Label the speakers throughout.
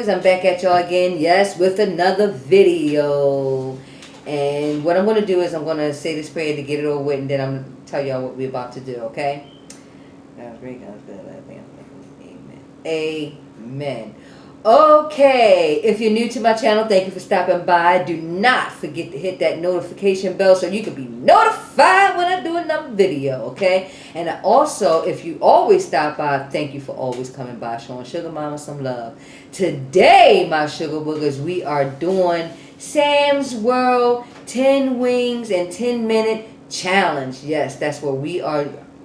Speaker 1: Wuggas, I'm back at y'all again, yes, with another video. And what I'm going to do is I'm going to say this prayer to get it over with, and then I'm going to tell y'all what we're about to do, okay? Amen. Amen. Okay, if you're new to my channel, thank you for stopping by. Do not forget to hit that notification bell so you can be notified when I do another video, okay? And also, if you always stop by, thank you for always coming by, showing Sugar Mama some love. Today, my Sugar Woogers, we are doing Sam's World 10 Wings and 10 Minute Challenge. Yes, that's what we are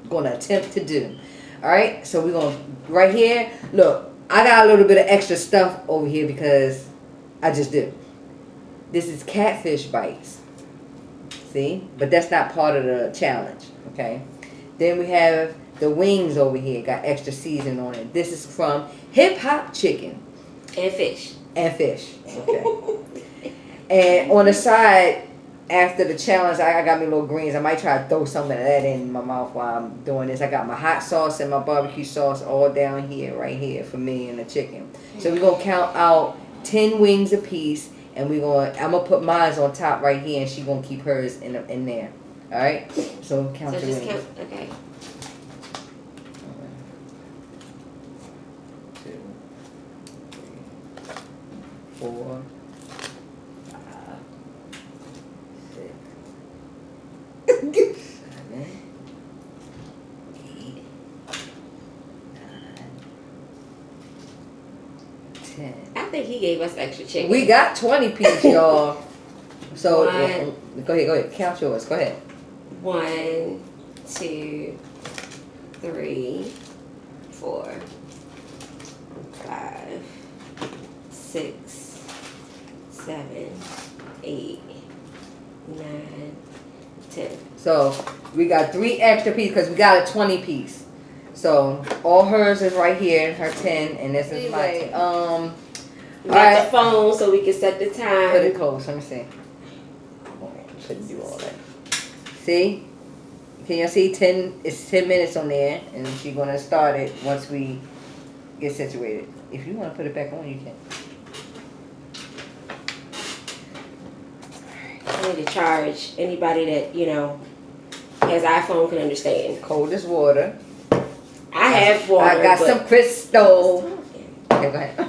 Speaker 1: going to attempt to do. All right, so we're going to, right here, look. I got a little bit of extra stuff over here because I just do. This is catfish bites. See? But that's not part of the challenge. Okay? Then we have the wings over here. Got extra seasoning on it. This is from Hip Hop Chicken.
Speaker 2: And fish.
Speaker 1: And fish. Okay. And on the side, after the challenge, I got me little greens. I might try to throw some of that in my mouth while I'm doing this. I got my hot sauce and my barbecue sauce all down here, right here for me and the chicken. So we're going to count out 10 wings a piece, and I'm going to put mine on top right here, and she's going to keep hers in there. All right? So count the wings.
Speaker 2: Count, okay.
Speaker 1: 1, 2, 3, 4.
Speaker 2: I think he gave us extra chicken.
Speaker 1: We got 20 pieces, y'all. So go ahead. Count yours. Go ahead.
Speaker 2: 1, 2, 3, 4, 5, 6, 7, 8, 9, 10.
Speaker 1: So we got 3 extra pieces because we got a 20 piece. So all hers is right here, her 10, and this is my 10.
Speaker 2: We got the phone so we can set the time.
Speaker 1: Put it close. Let me see. Oh, shouldn't do all that. See? Can you see 10? It's 10 minutes on there, and she's gonna start it once we get situated. If you want to put it back on, you can.
Speaker 2: I need to charge anybody that has iPhone can understand.
Speaker 1: Cold as water.
Speaker 2: I have water.
Speaker 1: I got some crystal. Okay, go ahead.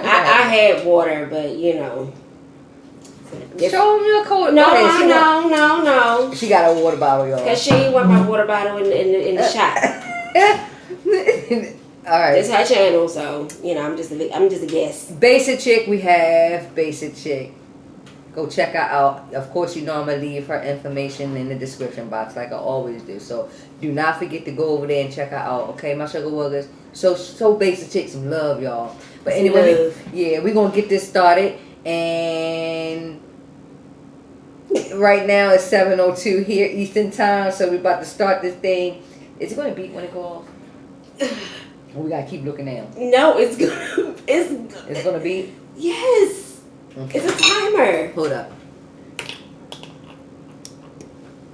Speaker 2: I had water, but
Speaker 1: Show them your cold.
Speaker 2: No.
Speaker 1: She got a water bottle, y'all.
Speaker 2: Cause she want my water bottle in the shop.
Speaker 1: All right.
Speaker 2: It's her channel, so I'm just a guest.
Speaker 1: Basic Chick, we have Basic Chick. Go check her out. Of course, I'm gonna leave her information in the description box like I always do. So do not forget to go over there and check her out. Okay, my Sugar Woogers. So Basic Chick some love, y'all. But anyway, we're gonna get this started. And right now it's 7:02 here Eastern time. So we're about to start this thing. Is it gonna beep when it go off? We gotta keep looking down.
Speaker 2: No, it's
Speaker 1: gonna beep.
Speaker 2: Yes.
Speaker 1: Okay.
Speaker 2: It's a timer.
Speaker 1: Hold up.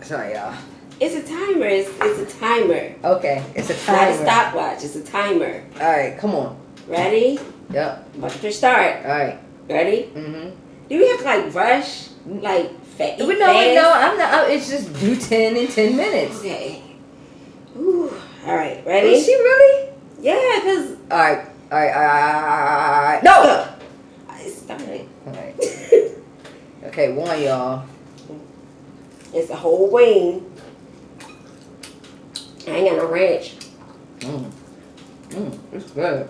Speaker 1: Sorry, y'all.
Speaker 2: It's a timer. It's a timer.
Speaker 1: Okay, it's a timer.
Speaker 2: Not a stopwatch. It's a timer.
Speaker 1: All right, come on.
Speaker 2: Ready?
Speaker 1: Yep.
Speaker 2: I'm about to push start.
Speaker 1: All right.
Speaker 2: Ready?
Speaker 1: Mm-hmm.
Speaker 2: Do we have to rush? Fast?
Speaker 1: No, I'm not. It's just do 10 in 10 minutes.
Speaker 2: Okay. Ooh. All right. Ready?
Speaker 1: Is she really?
Speaker 2: Yeah, cause.
Speaker 1: All right. No.
Speaker 2: Stop it.
Speaker 1: All right. Okay, 1, y'all.
Speaker 2: It's a whole wing. I ain't got no ranch.
Speaker 1: It's good.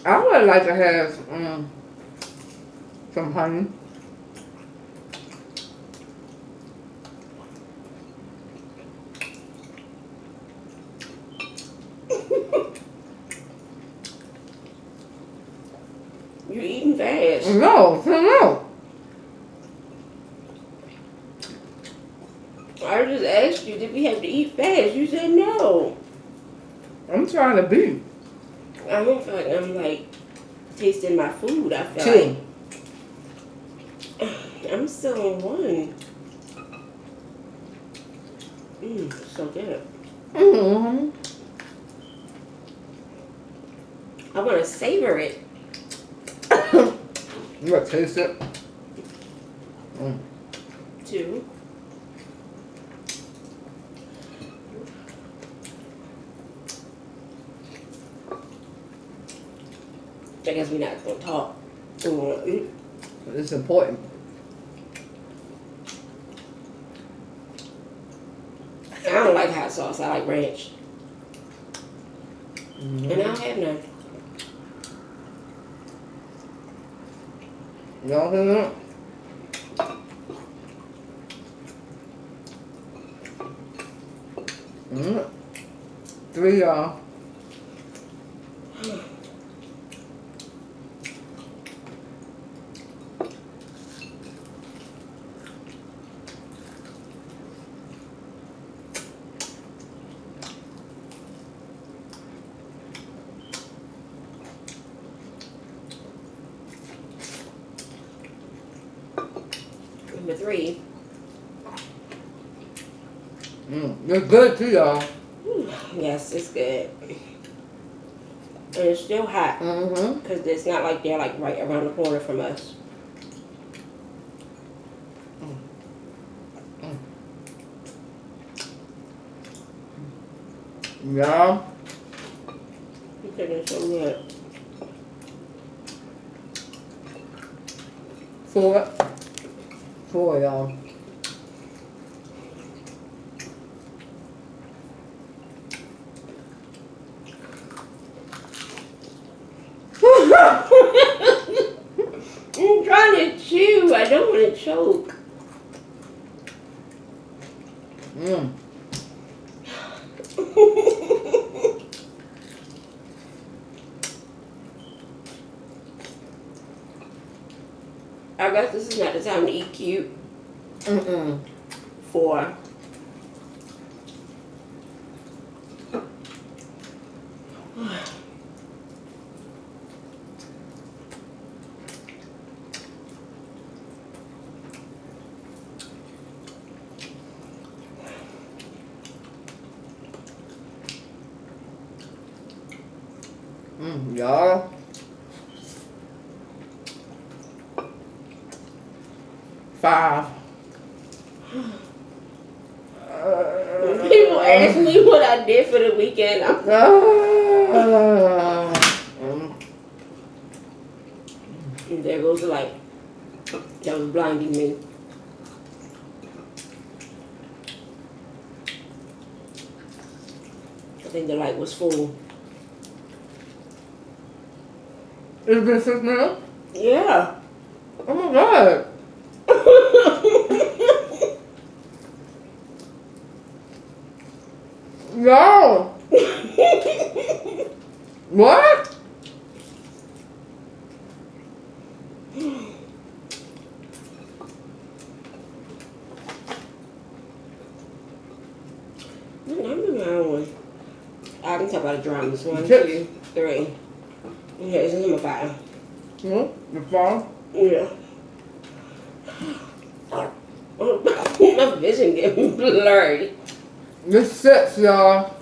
Speaker 1: I would like to have some honey.
Speaker 2: You eating fast?
Speaker 1: No.
Speaker 2: I just asked you, did we have to eat fast? You said no.
Speaker 1: I'm trying to be.
Speaker 2: I don't feel like I'm tasting my food. I feel
Speaker 1: 2.
Speaker 2: I'm still on 1. So good.
Speaker 1: Mm-hmm.
Speaker 2: I want to savor it.
Speaker 1: You want to taste it?
Speaker 2: Too. I guess we're not going to talk. We want to eat.
Speaker 1: It's important.
Speaker 2: I don't like hot sauce. I like ranch. And I don't have none.
Speaker 1: Y'all hear that? Three, y'all.
Speaker 2: Number 3.
Speaker 1: It's good too, y'all.
Speaker 2: Yes, it's good. And it's still hot. Because it's not like they're like right around the corner from us.
Speaker 1: Yeah.
Speaker 2: It's getting so good.
Speaker 1: Four, y'all.
Speaker 2: I'm trying to chew. I don't want to choke. I guess this is not the time to eat cute. 4.
Speaker 1: Y'all. 5.
Speaker 2: People ask me what I did for the weekend. And there goes the light. That was blinding me. I think the light was full.
Speaker 1: It's been 6 minutes?
Speaker 2: Yeah.
Speaker 1: Oh my god. No. What? I can talk about the drums. 1, 2, 3. Here's number 5. The 5?
Speaker 2: Yeah. My vision getting blurry.
Speaker 1: This 6, y'all.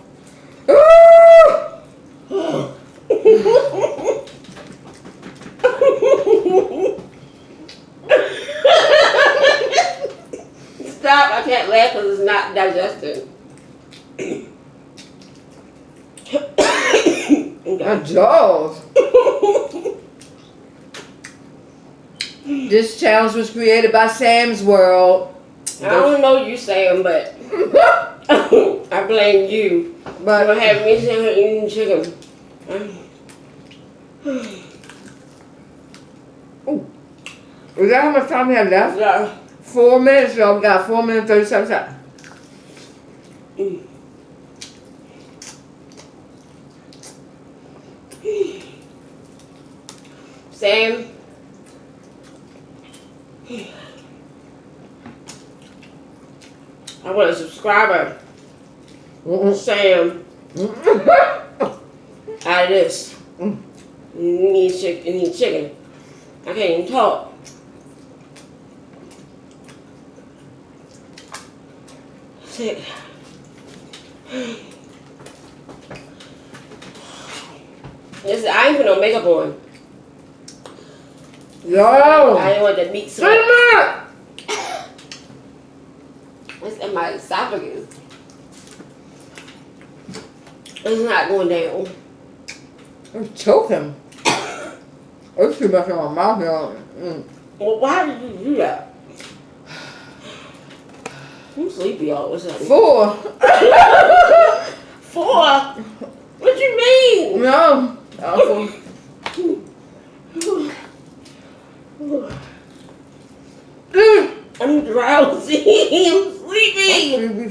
Speaker 2: Stop, I can't laugh because it's not digested.
Speaker 1: My jaws. This challenge was created by Sam's World.
Speaker 2: I don't know you saying, but I blame you.
Speaker 1: But
Speaker 2: for having me sitting here eating chicken.
Speaker 1: Is that how much time we have left?
Speaker 2: Yeah.
Speaker 1: 4 minutes, y'all. We got 4 minutes 37 seconds.
Speaker 2: Sam. I want a subscriber. Sam. Out of this. Need chicken. I can't even talk. Sick. I ain't put no makeup on.
Speaker 1: Yo.
Speaker 2: I didn't want the meat sweat. It's in my esophagus. It's not going down.
Speaker 1: I'm choking. It's too much in my mouth now.
Speaker 2: Well, why did you do that? I'm sleepy all of a sudden.
Speaker 1: 4.
Speaker 2: 4? What you mean?
Speaker 1: No.
Speaker 2: I'm drowsy. I'm sleepy. I'm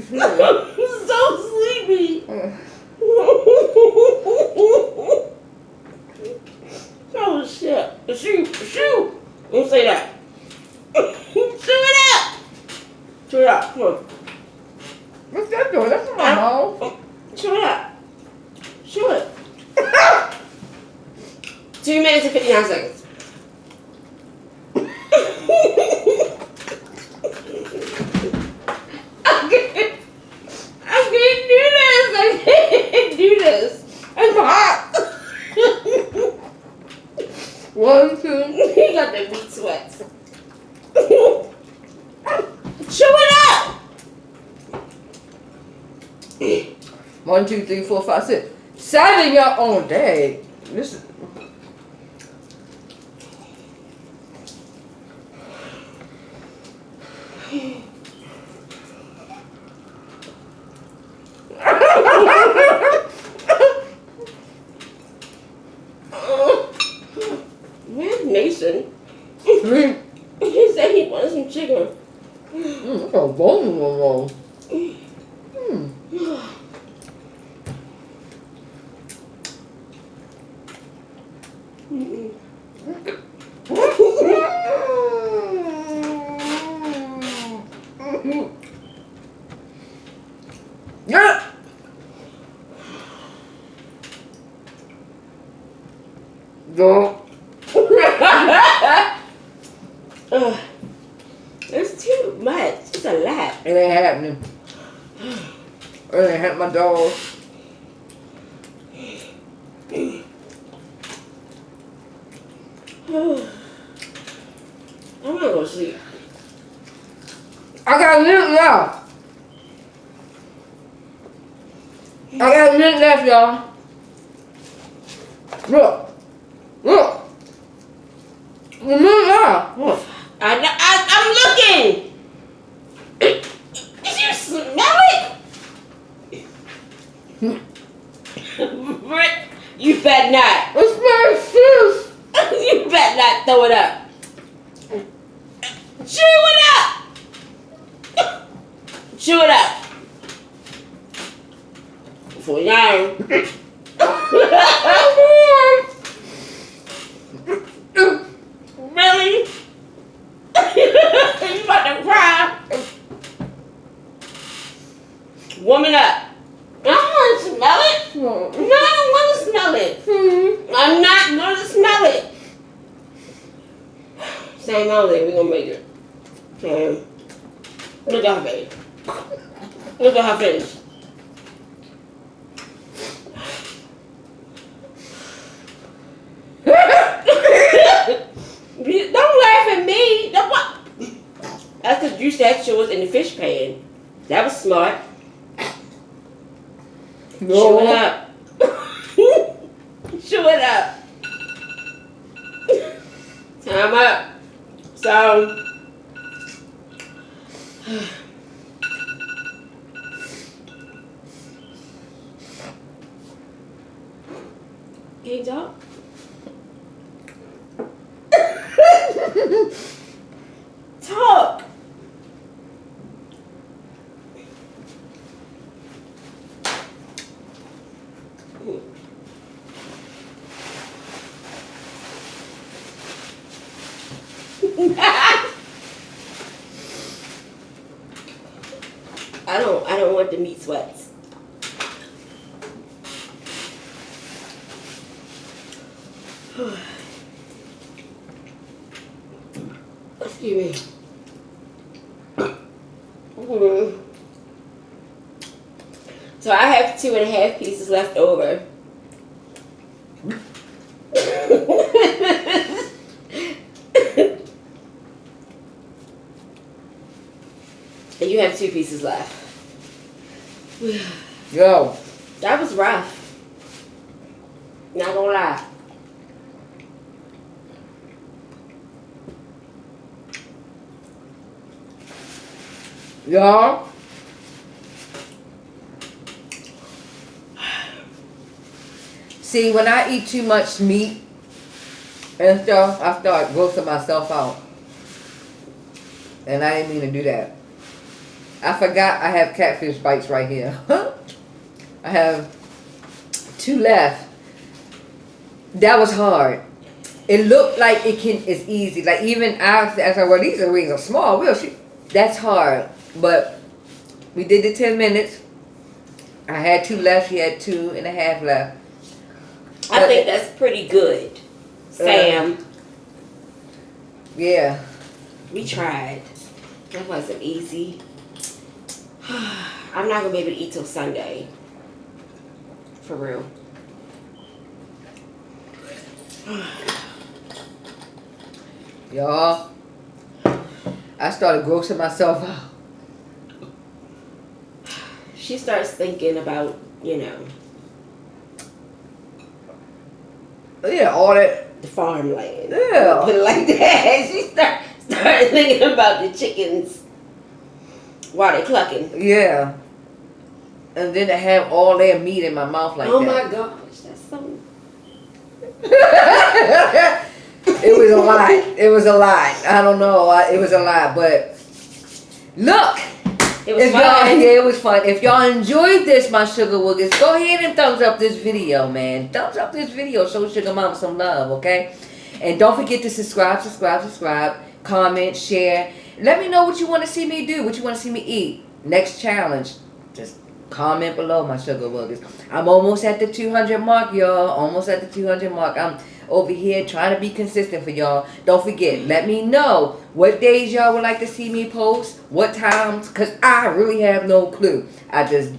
Speaker 2: so sleepy. Oh shit. Shoot. Don't say that. Chew it up. Chew it up. Come on.
Speaker 1: What's that doing? That's in my mouth.
Speaker 2: Chew it up. Chew it. 2 minutes and 59 seconds. I can't do this. I'm hot.
Speaker 1: 1, 2.
Speaker 2: He got the meat sweats. Chew it up.
Speaker 1: 1, 2, 3, 4, 5, 6, 7. Y'all. Oh, dang. This is.
Speaker 2: Where's Mason?
Speaker 1: 3.
Speaker 2: He said he wanted some chicken.
Speaker 1: That's a bone roll. Yeah. Go.
Speaker 2: It's too much. It's a lot.
Speaker 1: It ain't happening. It ain't happening, my dog.
Speaker 2: I'm gonna go sleep.
Speaker 1: I got a minute left. I got a minute left, y'all. Look. A minute left. Look.
Speaker 2: I'm looking. Did you smell it? You better not.
Speaker 1: It's my sis.
Speaker 2: You better not throw it up. Chew it up. Chew it up. For y'all. Really? You about to cry? Warming up. I don't want to smell it. No, I don't want to smell it. I'm not going to smell it. Same old thing, we're going to make it. Look at her face. Look at her face. Don't laugh at me. That's because you said she was in the fish pan. That was smart.
Speaker 1: No.
Speaker 2: Chew it up. Chew it up. Time up. So. Can you talk? Talk. I don't want the meat sweats. Excuse me. So I have 2.5 pieces left over. And you have 2 pieces left.
Speaker 1: Yo.
Speaker 2: That was rough. Not gonna lie.
Speaker 1: Y'all. See, when I eat too much meat and stuff, I start grossing myself out. And I didn't mean to do that. I forgot I have catfish bites right here. I have 2 left. That was hard. It looked like it's easy. Like even I said, well, these wings are small. That's hard. But we did the 10 minutes. I had 2 left. She had 2.5 left.
Speaker 2: I think that's pretty good, Sam.
Speaker 1: Yeah.
Speaker 2: We tried. That wasn't easy. I'm not going to be able to eat till Sunday. For real.
Speaker 1: Y'all, I started grossing myself out.
Speaker 2: She starts thinking about,
Speaker 1: Yeah, all that.
Speaker 2: the farmland.
Speaker 1: Yeah.
Speaker 2: Put it like that. She started thinking about the chickens while they clucking.
Speaker 1: Yeah. And then to have all their meat in my mouth like
Speaker 2: that. Oh
Speaker 1: that.
Speaker 2: my gosh, that's so...
Speaker 1: It was a lot. It was a lot. I don't know. It was a lot. But look.
Speaker 2: It was fun.
Speaker 1: Yeah, it was fun. If y'all enjoyed this, my Sugar Woogers, go ahead and thumbs up this video, man. Thumbs up this video. Show Sugar Mama some love, okay? And don't forget to subscribe. Comment, share. Let me know what you want to see me do. What you want to see me eat. Next challenge. Just comment below, my Sugar Woogers. I'm almost at the 200 mark, y'all. Almost at the 200 mark. I'm over here trying to be consistent for y'all. Don't forget, let me know what days y'all would like to see me post, what times, because I really have no clue. I just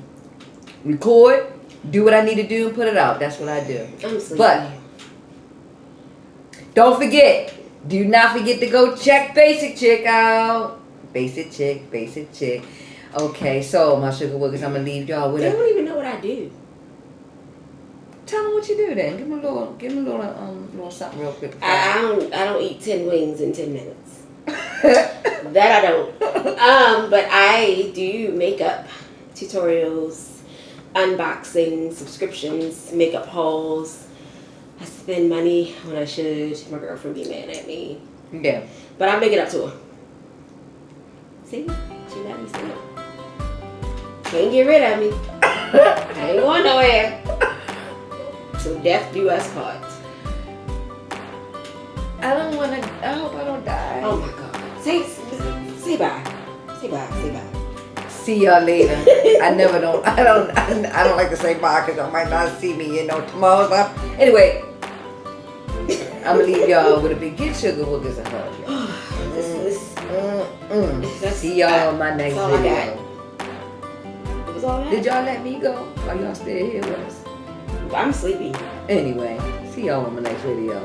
Speaker 1: record, do what I need to do, and put it out. That's what I do.
Speaker 2: I'm sleepy.
Speaker 1: But don't forget, do not forget to go check Basic Chick out. Basic Chick. Okay, so my Sugar Woogers, I'm gonna leave y'all with
Speaker 2: They don't even know what I do.
Speaker 1: Tell them what you do then. Give them a little something real quick.
Speaker 2: I don't eat 10 wings in 10 minutes. That I don't. But I do makeup tutorials, unboxing, subscriptions, makeup hauls. I spend money when I should. My girlfriend be mad at me.
Speaker 1: Yeah.
Speaker 2: But I make it up to her. See? She let me see it. Can't get rid of me. I ain't going nowhere. So death do us part.
Speaker 1: I hope I don't die.
Speaker 2: Oh my God. Say bye. Say bye.
Speaker 1: See y'all later. I don't like to say bye because y'all might not see me, tomorrow's up. Anyway, I'm gonna leave y'all with a big give Sugar Woogers a hug. See y'all on my next video.
Speaker 2: It was all that.
Speaker 1: Did y'all let me go? Are y'all still here with us?
Speaker 2: I'm sleepy.
Speaker 1: Anyway, see y'all on my next video.